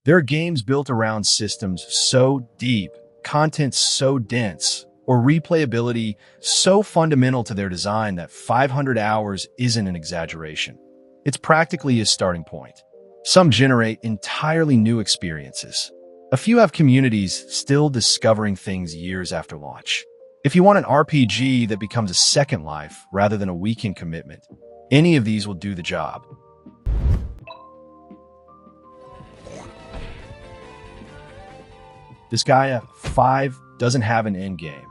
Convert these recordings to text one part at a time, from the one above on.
There are games built around systems so deep, content so dense, or replayability so fundamental to their design that 500 hours isn't an exaggeration. It's practically a starting point. Some generate entirely new experiences. A few have communities still discovering things years after launch. If you want an RPG that becomes a second life rather than a weekend commitment, any of these will do the job. Disgaea 5 doesn't have an end game.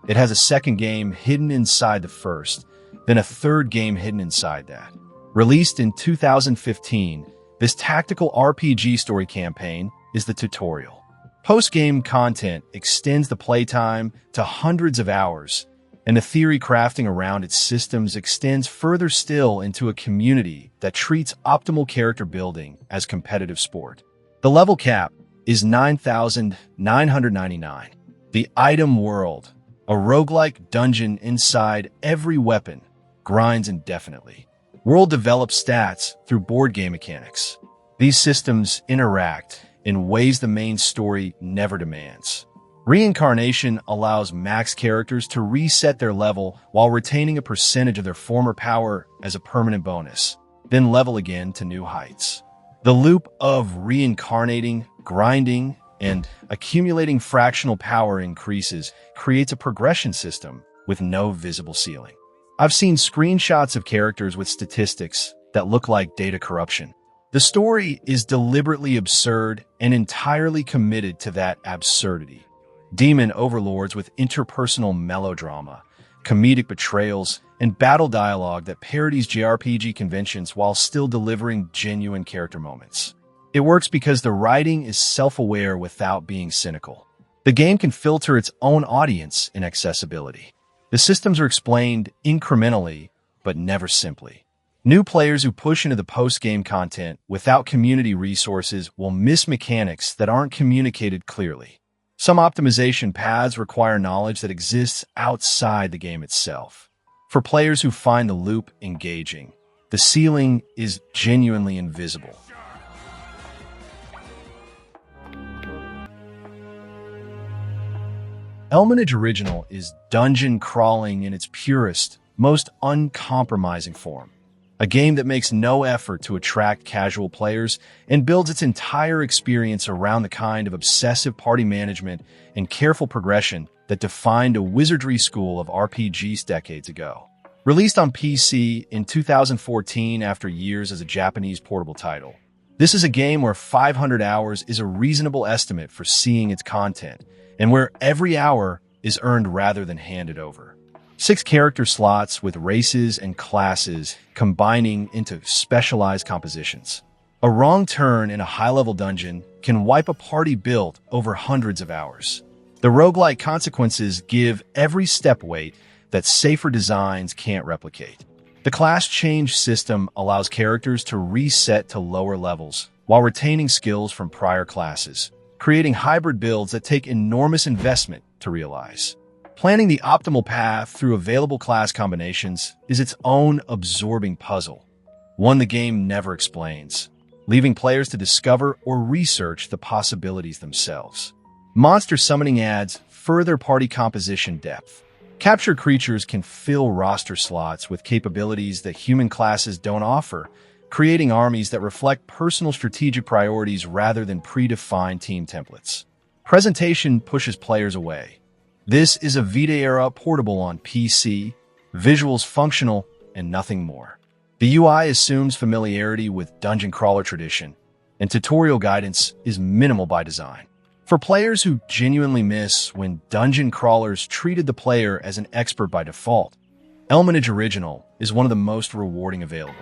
It has a second game hidden inside the first, then a third game hidden inside that. Released in 2015, this tactical RPG story campaign is the tutorial. Post-game content extends the playtime to hundreds of hours, and the theory crafting around its systems extends further still into a community that treats optimal character building as competitive sport. The level cap is 9,999. The item world, a roguelike dungeon inside every weapon, grinds indefinitely. World develops stats through board game mechanics. These systems interact in ways the main story never demands. Reincarnation allows max characters to reset their level while retaining a percentage of their former power as a permanent bonus, then level again to new heights. The loop of reincarnating, grinding, and accumulating fractional power increases creates a progression system with no visible ceiling. I've seen screenshots of characters with statistics that look like data corruption. The story is deliberately absurd and entirely committed to that absurdity. Demon overlords with interpersonal melodrama, comedic betrayals, and battle dialogue that parodies JRPG conventions while still delivering genuine character moments. It works because the writing is self-aware without being cynical. The game can filter its own audience in accessibility. The systems are explained incrementally, but never simply. New players who push into the post-game content without community resources will miss mechanics that aren't communicated clearly. Some optimization paths require knowledge that exists outside the game itself. For players who find the loop engaging, the ceiling is genuinely invisible. Elmanage Original is dungeon crawling in its purest, most uncompromising form. A game that makes no effort to attract casual players and builds its entire experience around the kind of obsessive party management and careful progression that defined a wizardry school of RPGs decades ago. Released on PC in 2014 after years as a Japanese portable title, this is a game where 500 hours is a reasonable estimate for seeing its content, and where every hour is earned rather than handed over. 6 character slots with races and classes combining into specialized compositions. A wrong turn in a high-level dungeon can wipe a party built over hundreds of hours. The roguelike consequences give every step weight that safer designs can't replicate. The class change system allows characters to reset to lower levels while retaining skills from prior classes, creating hybrid builds that take enormous investment to realize. Planning the optimal path through available class combinations is its own absorbing puzzle, one the game never explains, leaving players to discover or research the possibilities themselves. Monster summoning adds further party composition depth. Captured creatures can fill roster slots with capabilities that human classes don't offer, creating armies that reflect personal strategic priorities rather than predefined team templates. Presentation pushes players away. This is a Vita-era portable on PC, visuals functional, and nothing more. The UI assumes familiarity with dungeon crawler tradition, and tutorial guidance is minimal by design. For players who genuinely miss when dungeon crawlers treated the player as an expert by default, Elmanage Original is one of the most rewarding available.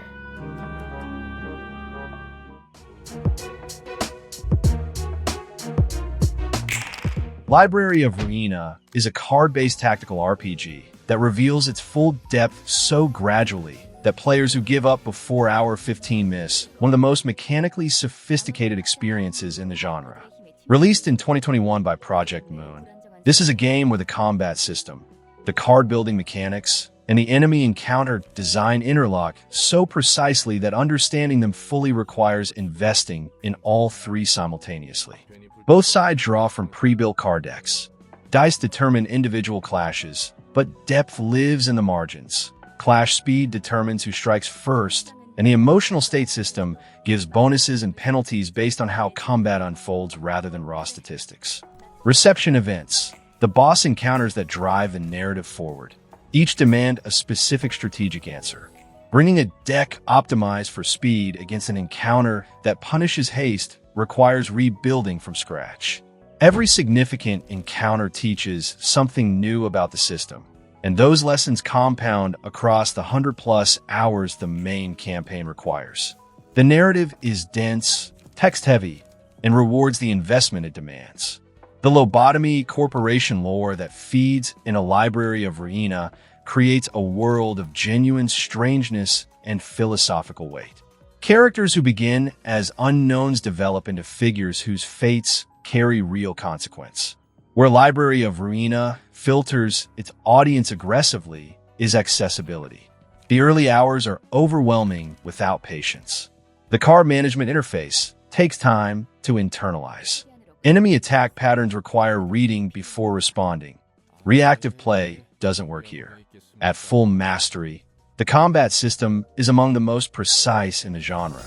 Library of Ruina is a card-based tactical RPG that reveals its full depth so gradually that players who give up before hour 15 miss one of the most mechanically sophisticated experiences in the genre. Released in 2021 by Project Moon, this is a game where the combat system, the card-building mechanics, and the enemy encounter design interlock so precisely that understanding them fully requires investing in all three simultaneously. Both sides draw from pre-built card decks. Dice determine individual clashes, but depth lives in the margins. Clash speed determines who strikes first, and the emotional state system gives bonuses and penalties based on how combat unfolds rather than raw statistics. Reception events, the boss encounters that drive the narrative forward. Each demand a specific strategic answer. Bringing a deck optimized for speed against an encounter that punishes haste requires rebuilding from scratch. Every significant encounter teaches something new about the system, and those lessons compound across the 100+ hours the main campaign requires. The narrative is dense, text-heavy, and rewards the investment it demands. The Lobotomy Corporation lore that feeds in a library of Ruina creates a world of genuine strangeness and philosophical weight. Characters who begin as unknowns develop into figures whose fates carry real consequence. Where Library of Ruina filters its audience aggressively is accessibility. The early hours are overwhelming without patience. The card management interface takes time to internalize. Enemy attack patterns require reading before responding. Reactive play doesn't work here. At full mastery, the combat system is among the most precise in the genre.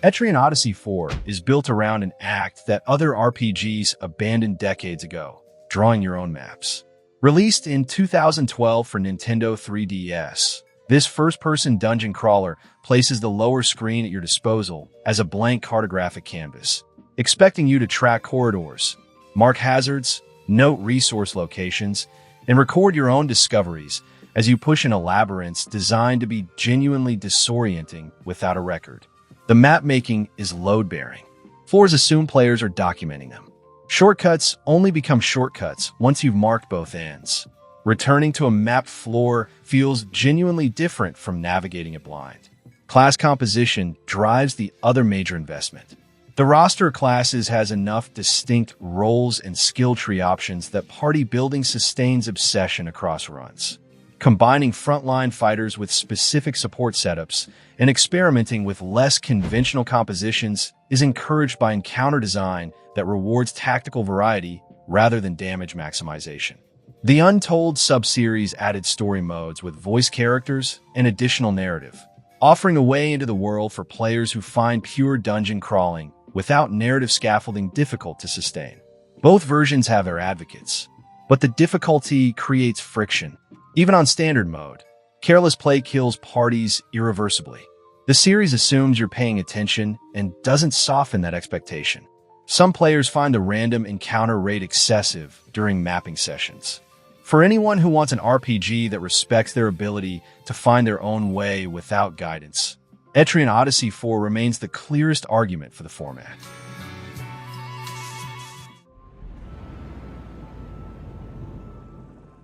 Etrian Odyssey 4 is built around an act that other RPGs abandoned decades ago, drawing your own maps. Released in 2012 for Nintendo 3DS, this first-person dungeon crawler places the lower screen at your disposal as a blank cartographic canvas, expecting you to track corridors, mark hazards, note resource locations, and record your own discoveries as you push into labyrinths designed to be genuinely disorienting without a record. The map-making is load-bearing. Floors assume players are documenting them. Shortcuts only become shortcuts once you've marked both ends. Returning to a mapped floor feels genuinely different from navigating it blind. Class composition drives the other major investment. The roster of classes has enough distinct roles and skill tree options that party building sustains obsession across runs. Combining frontline fighters with specific support setups and experimenting with less conventional compositions is encouraged by encounter design that rewards tactical variety rather than damage maximization. The Untold subseries added story modes with voice characters and additional narrative, offering a way into the world for players who find pure dungeon crawling without narrative scaffolding difficult to sustain. Both versions have their advocates, but the difficulty creates friction. Even on standard mode, careless play kills parties irreversibly. The series assumes you're paying attention and doesn't soften that expectation. Some players find the random encounter rate excessive during mapping sessions. For anyone who wants an RPG that respects their ability to find their own way without guidance, Etrian Odyssey 4 remains the clearest argument for the format.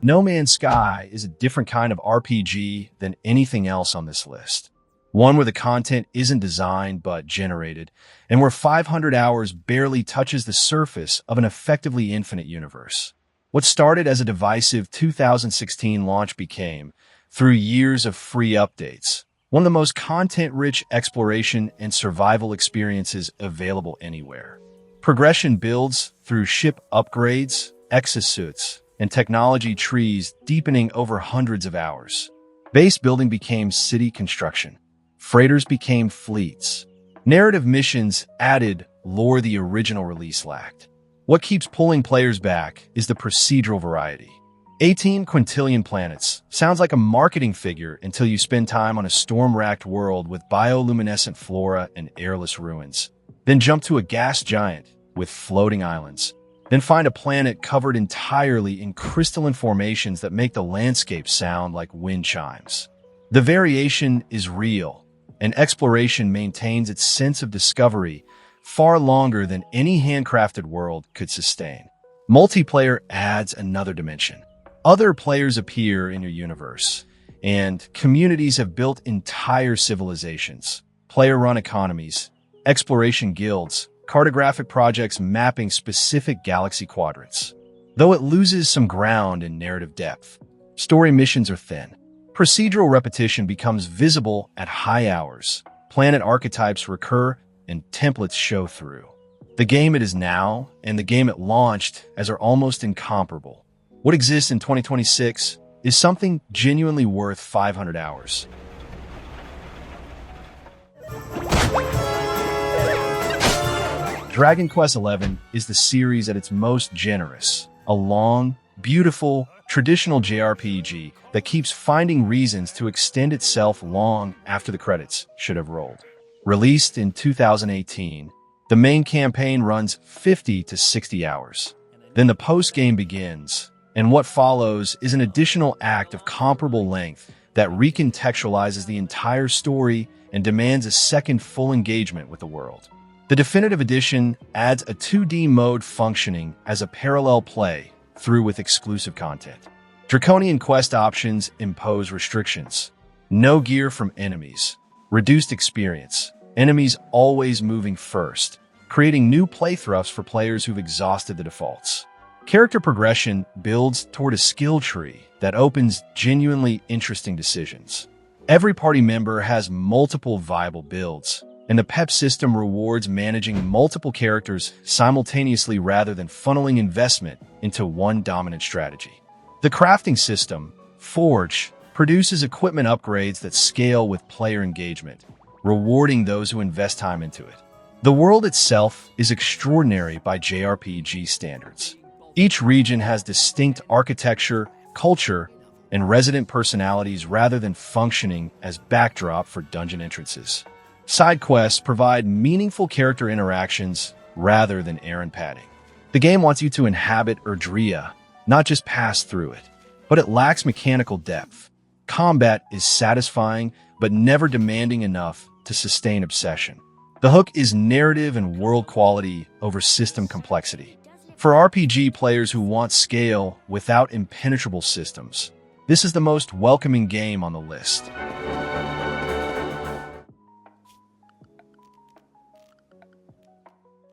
No Man's Sky is a different kind of RPG than anything else on this list. One where the content isn't designed but generated, and where 500 hours barely touches the surface of an effectively infinite universe. What started as a divisive 2016 launch became, through years of free updates, one of the most content-rich exploration and survival experiences available anywhere. Progression builds through ship upgrades, exosuits, and technology trees deepening over hundreds of hours. Base building became city construction. Freighters became fleets. Narrative missions added lore the original release lacked. What keeps pulling players back is the procedural variety. 18 quintillion planets sounds like a marketing figure until you spend time on a storm-racked world with bioluminescent flora and airless ruins. Then jump to a gas giant with floating islands. Then find a planet covered entirely in crystalline formations that make the landscape sound like wind chimes. The variation is real, and exploration maintains its sense of discovery far longer than any handcrafted world could sustain. Multiplayer adds another dimension. Other players appear in your universe, and communities have built entire civilizations, player-run economies, exploration guilds, cartographic projects mapping specific galaxy quadrants. Though it loses some ground in narrative depth, story missions are thin. Procedural repetition becomes visible at high hours. Planet archetypes recur and templates show through. The game it is now and the game it launched as are almost incomparable. What exists in 2026 is something genuinely worth 500 hours. Dragon Quest XI is the series at its most generous. A long, beautiful, traditional JRPG that keeps finding reasons to extend itself long after the credits should have rolled. Released in 2018, the main campaign runs 50 to 60 hours. Then the post-game begins, and what follows is an additional act of comparable length that recontextualizes the entire story and demands a second full engagement with the world. The Definitive Edition adds a 2D mode functioning as a parallel play through with exclusive content. Draconian quest options impose restrictions. No gear from enemies. Reduced experience. Enemies always moving first, creating new playthroughs for players who've exhausted the defaults. Character progression builds toward a skill tree that opens genuinely interesting decisions. Every party member has multiple viable builds, and the PEP system rewards managing multiple characters simultaneously rather than funneling investment into one dominant strategy. The crafting system, Forge, produces equipment upgrades that scale with player engagement, rewarding those who invest time into it. The world itself is extraordinary by JRPG standards. Each region has distinct architecture, culture, and resident personalities rather than functioning as backdrop for dungeon entrances. Side quests provide meaningful character interactions rather than errand padding. The game wants you to inhabit Erdrea, not just pass through it, but it lacks mechanical depth. Combat is satisfying, but never demanding enough to sustain obsession. The hook is narrative and world quality over system complexity. For RPG players who want scale without impenetrable systems, this is the most welcoming game on the list.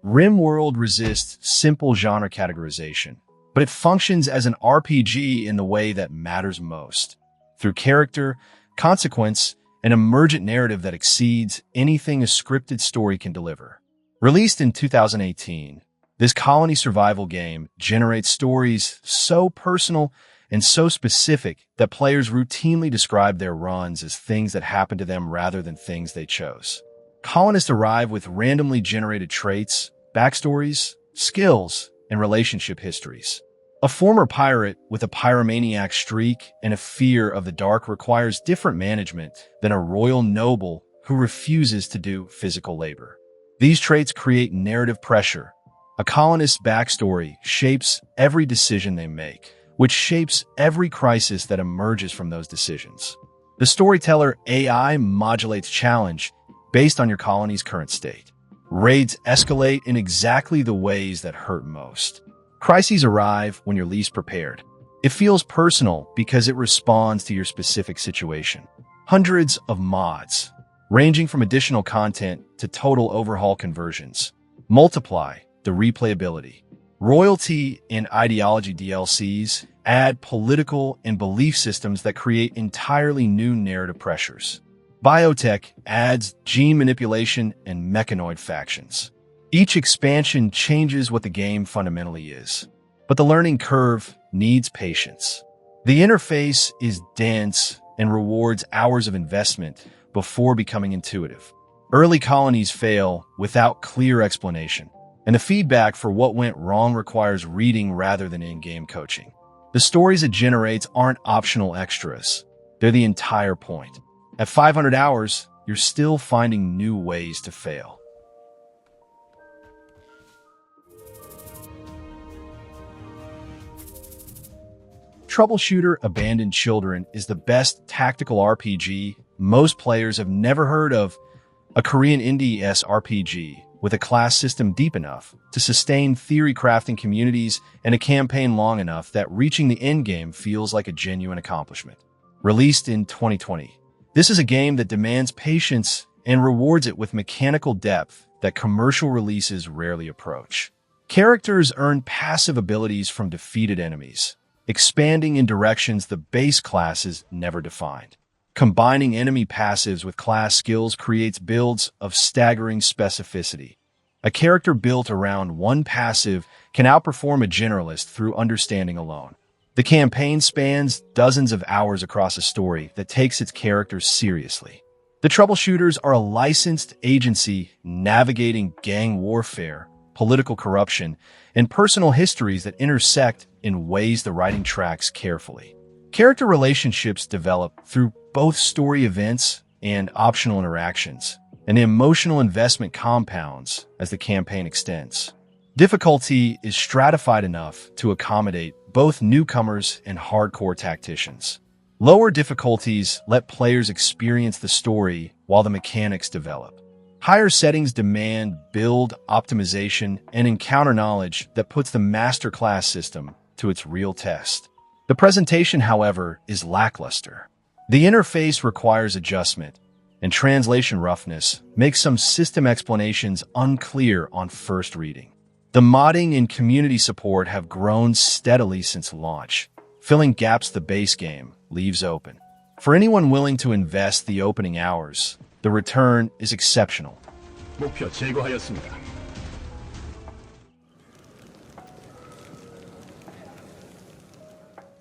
RimWorld resists simple genre categorization, but it functions as an RPG in the way that matters most, through character, consequence, and emergent narrative that exceeds anything a scripted story can deliver. Released in 2018, this colony survival game generates stories so personal and so specific that players routinely describe their runs as things that happened to them rather than things they chose. Colonists arrive with randomly generated traits, backstories, skills, and relationship histories. A former pirate with a pyromaniac streak and a fear of the dark requires different management than a royal noble who refuses to do physical labor. These traits create narrative pressure. A colonist's backstory shapes every decision they make, which shapes every crisis that emerges from those decisions. The storyteller AI modulates challenge based on your colony's current state. Raids escalate in exactly the ways that hurt most. Crises arrive when you're least prepared. It feels personal because it responds to your specific situation. Hundreds of mods, ranging from additional content to total overhaul conversions, multiply the replayability. Royalty and ideology DLCs add political and belief systems that create entirely new narrative pressures. Biotech adds gene manipulation and mechanoid factions. Each expansion changes what the game fundamentally is, but the learning curve needs patience. The interface is dense and rewards hours of investment before becoming intuitive. Early colonies fail without clear explanation, and the feedback for what went wrong requires reading rather than in-game coaching. The stories it generates aren't optional extras. They're the entire point. At 500 hours, you're still finding new ways to fail. Troubleshooter Abandoned Children is the best tactical RPG most players have never heard of, a Korean indie-esque RPG with a class system deep enough to sustain theory crafting communities and a campaign long enough that reaching the endgame feels like a genuine accomplishment. Released in 2020, this is a game that demands patience and rewards it with mechanical depth that commercial releases rarely approach. Characters earn passive abilities from defeated enemies, expanding in directions the base classes never defined. Combining enemy passives with class skills creates builds of staggering specificity. A character built around one passive can outperform a generalist through understanding alone. The campaign spans dozens of hours across a story that takes its characters seriously. The troubleshooters are a licensed agency navigating gang warfare, political corruption, and personal histories that intersect in ways the writing tracks carefully. Character relationships develop through both story events and optional interactions, and the emotional investment compounds as the campaign extends. Difficulty is stratified enough to accommodate both newcomers and hardcore tacticians. Lower difficulties let players experience the story while the mechanics develop. Higher settings demand build, optimization, and encounter knowledge that puts the masterclass system to its real test. The presentation, however, is lackluster. The interface requires adjustment, and translation roughness makes some system explanations unclear on first reading. The modding and community support have grown steadily since launch, filling gaps the base game leaves open. For anyone willing to invest the opening hours, the return is exceptional. 목표 제거하였습니다.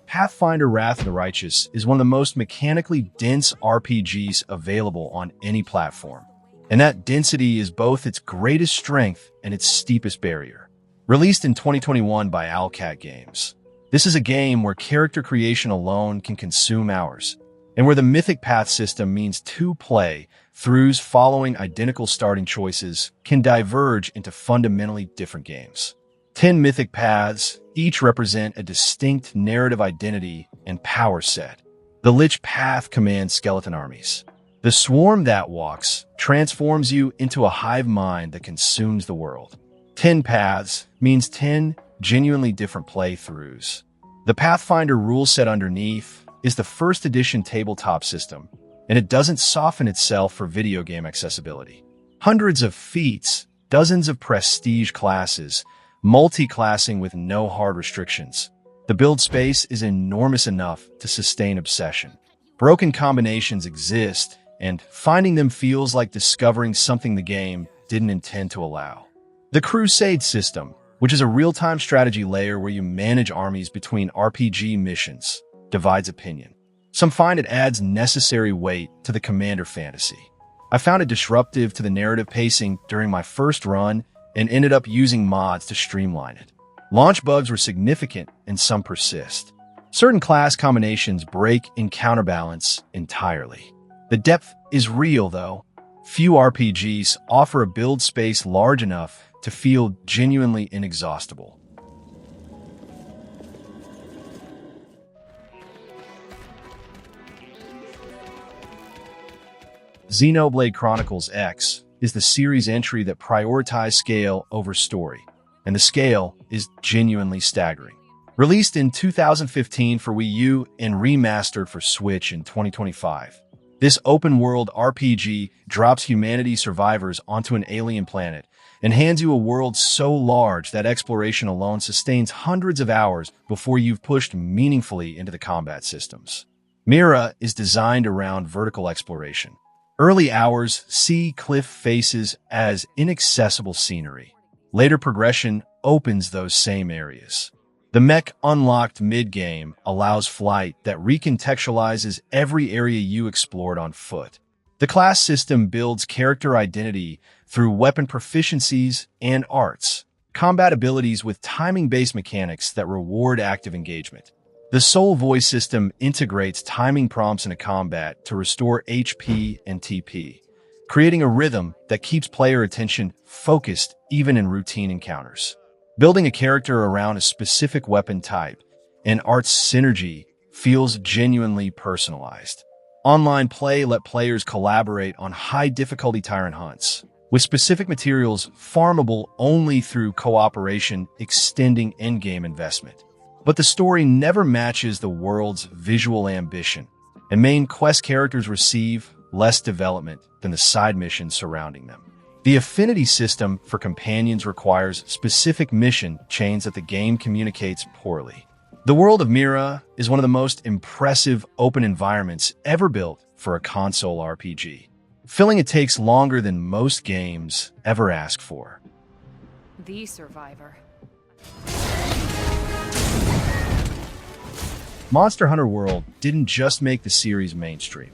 Pathfinder Wrath of the Righteous is one of the most mechanically dense RPGs available on any platform, and that density is both its greatest strength and its steepest barrier. Released in 2021 by Owlcat Games, this is a game where character creation alone can consume hours, and where the Mythic Path system means two play-throughs following identical starting choices can diverge into fundamentally different games. 10 Mythic Paths each represent a distinct narrative identity and power set. The Lich Path commands skeleton armies. The Swarm that walks transforms you into a hive mind that consumes the world. 10 Paths means 10 genuinely different playthroughs. The Pathfinder rule set underneath is the first edition tabletop system, and it doesn't soften itself for video game accessibility. Hundreds of feats, dozens of prestige classes, multi-classing with no hard restrictions. The build space is enormous enough to sustain obsession. Broken combinations exist, and finding them feels like discovering something the game didn't intend to allow. The Crusade system, which is a real-time strategy layer where you manage armies between RPG missions, divides opinion. Some find it adds necessary weight to the commander fantasy. I found it disruptive to the narrative pacing during my first run and ended up using mods to streamline it. Launch bugs were significant and some persist. Certain class combinations break and counterbalance entirely. The depth is real, though. Few RPGs offer a build space large enough to feel genuinely inexhaustible. Xenoblade Chronicles X is the series entry that prioritized scale over story, and the scale is genuinely staggering. Released in 2015 for Wii U and remastered for Switch in 2025, this open-world RPG drops humanity survivors onto an alien planet and hands you a world so large that exploration alone sustains hundreds of hours before you've pushed meaningfully into the combat systems. Mira is designed around vertical exploration. Early hours see cliff faces as inaccessible scenery. Later progression opens those same areas. The mech unlocked mid-game allows flight that recontextualizes every area you explored on foot. The class system builds character identity through weapon proficiencies and arts, combat abilities with timing-based mechanics that reward active engagement. The Soul Voice system integrates timing prompts into combat to restore HP and TP, creating a rhythm that keeps player attention focused even in routine encounters. Building a character around a specific weapon type and arts synergy feels genuinely personalized. Online play let players collaborate on high-difficulty tyrant hunts, with specific materials farmable only through cooperation, extending endgame investment. But the story never matches the world's visual ambition, and main quest characters receive less development than the side missions surrounding them. The affinity system for companions requires specific mission chains that the game communicates poorly. The world of Mira is one of the most impressive open environments ever built for a console RPG. Filling it takes longer than most games ever ask for. The survivor. Monster Hunter World didn't just make the series mainstream.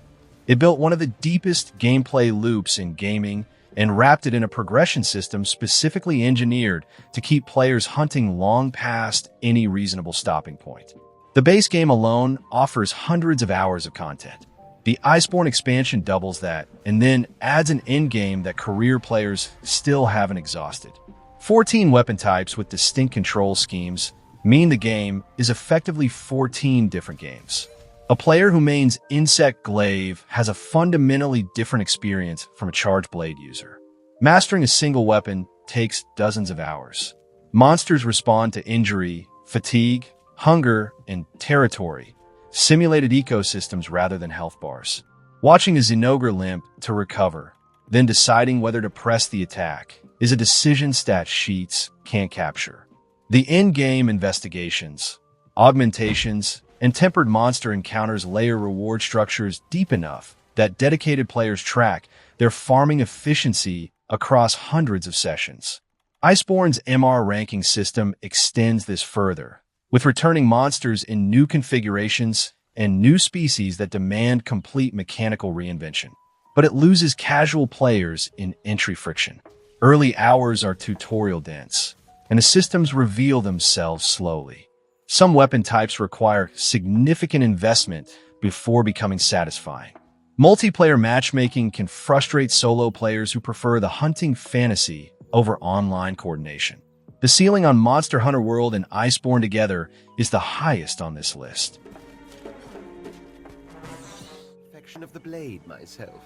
It built one of the deepest gameplay loops in gaming and wrapped it in a progression system specifically engineered to keep players hunting long past any reasonable stopping point. The base game alone offers hundreds of hours of content. The Iceborne expansion doubles that, and then adds an endgame that career players still haven't exhausted. 14 weapon types with distinct control schemes mean the game is effectively 14 different games. A player who mains Insect Glaive has a fundamentally different experience from a Charge Blade user. Mastering a single weapon takes dozens of hours. Monsters respond to injury, fatigue, hunger, and territory, simulated ecosystems rather than health bars. Watching a Zinogre limp to recover, then deciding whether to press the attack, is a decision stat sheets can't capture. The in-game investigations, augmentations, and tempered monster encounters layer reward structures deep enough that dedicated players track their farming efficiency across hundreds of sessions. Iceborne's MR ranking system extends this further, with returning monsters in new configurations and new species that demand complete mechanical reinvention. But it loses casual players in entry friction. Early hours are tutorial dense, and the systems reveal themselves slowly. Some weapon types require significant investment before becoming satisfying. Multiplayer matchmaking can frustrate solo players who prefer the hunting fantasy over online coordination. The ceiling on Monster Hunter World and Iceborne together is the highest on this list. Perfection of the blade myself,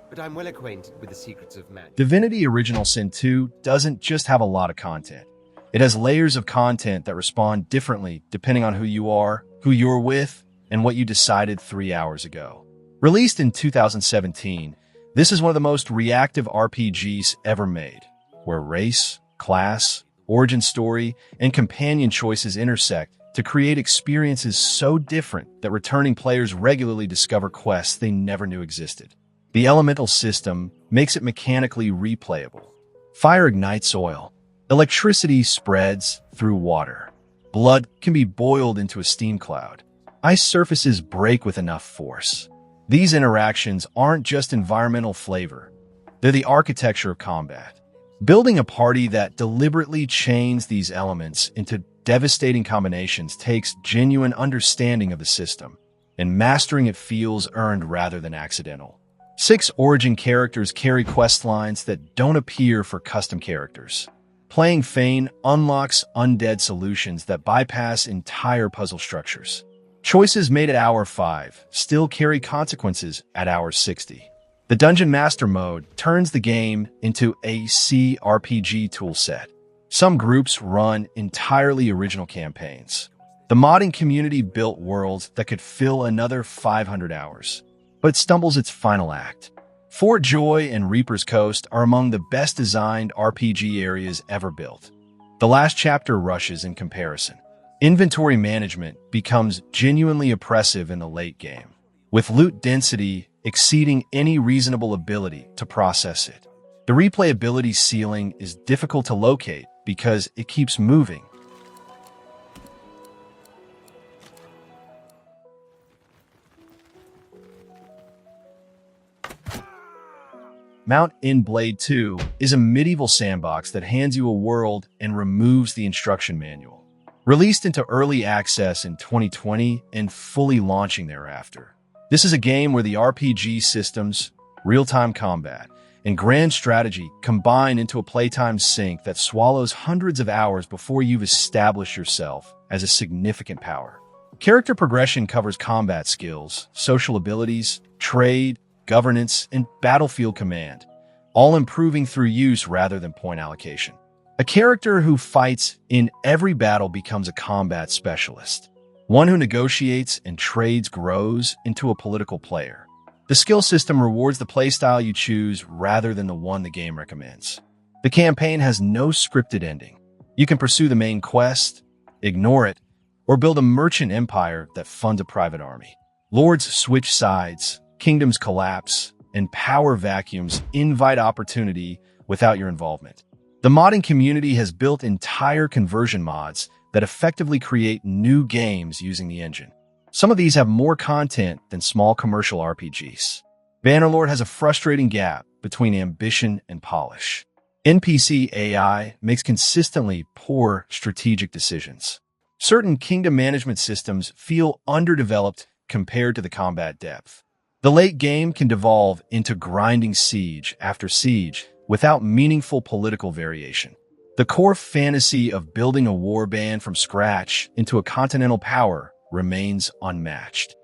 but I'm well acquainted with the secrets of magic. Divinity Original Sin 2 doesn't just have a lot of content. It has layers of content that respond differently depending on who you are, who you're with, and what you decided 3 hours ago. Released in 2017, this is one of the most reactive RPGs ever made, where race, class, origin story, and companion choices intersect to create experiences so different that returning players regularly discover quests they never knew existed. The elemental system makes it mechanically replayable. Fire ignites oil. Electricity spreads through water. Blood can be boiled into a steam cloud. Ice surfaces break with enough force. These interactions aren't just environmental flavor. They're the architecture of combat. Building a party that deliberately chains these elements into devastating combinations takes genuine understanding of the system, and mastering it feels earned rather than accidental. 6 origin characters carry quest lines that don't appear for custom characters. Playing Fane unlocks undead solutions that bypass entire puzzle structures. Choices made at hour 5 still carry consequences at hour 60. The Dungeon Master mode turns the game into a CRPG toolset. Some groups run entirely original campaigns. The modding community built worlds that could fill another 500 hours, but it stumbles its final act. Fort Joy and Reaper's Coast are among the best designed RPG areas ever built. The last chapter rushes in comparison. Inventory management becomes genuinely oppressive in the late game, with loot density exceeding any reasonable ability to process it. The replayability ceiling is difficult to locate because it keeps moving. Mount in Blade 2 is a medieval sandbox that hands you a world and removes the instruction manual. Released into early access in 2020 and fully launching thereafter. This is a game where the RPG systems, real-time combat, and grand strategy combine into a playtime sink that swallows hundreds of hours before you've established yourself as a significant power. Character progression covers combat skills, social abilities, trade, governance, and battlefield command, all improving through use rather than point allocation. A character who fights in every battle becomes a combat specialist. One who negotiates and trades grows into a political player. The skill system rewards the playstyle you choose rather than the one the game recommends. The campaign has no scripted ending. You can pursue the main quest, ignore it, or build a merchant empire that funds a private army. Lords switch sides, kingdoms collapse, and power vacuums invite opportunity without your involvement. The modding community has built entire conversion mods that effectively create new games using the engine. Some of these have more content than small commercial RPGs. Bannerlord has a frustrating gap between ambition and polish. NPC AI makes consistently poor strategic decisions. Certain kingdom management systems feel underdeveloped compared to the combat depth. The late game can devolve into grinding siege after siege without meaningful political variation. The core fantasy of building a warband from scratch into a continental power remains unmatched.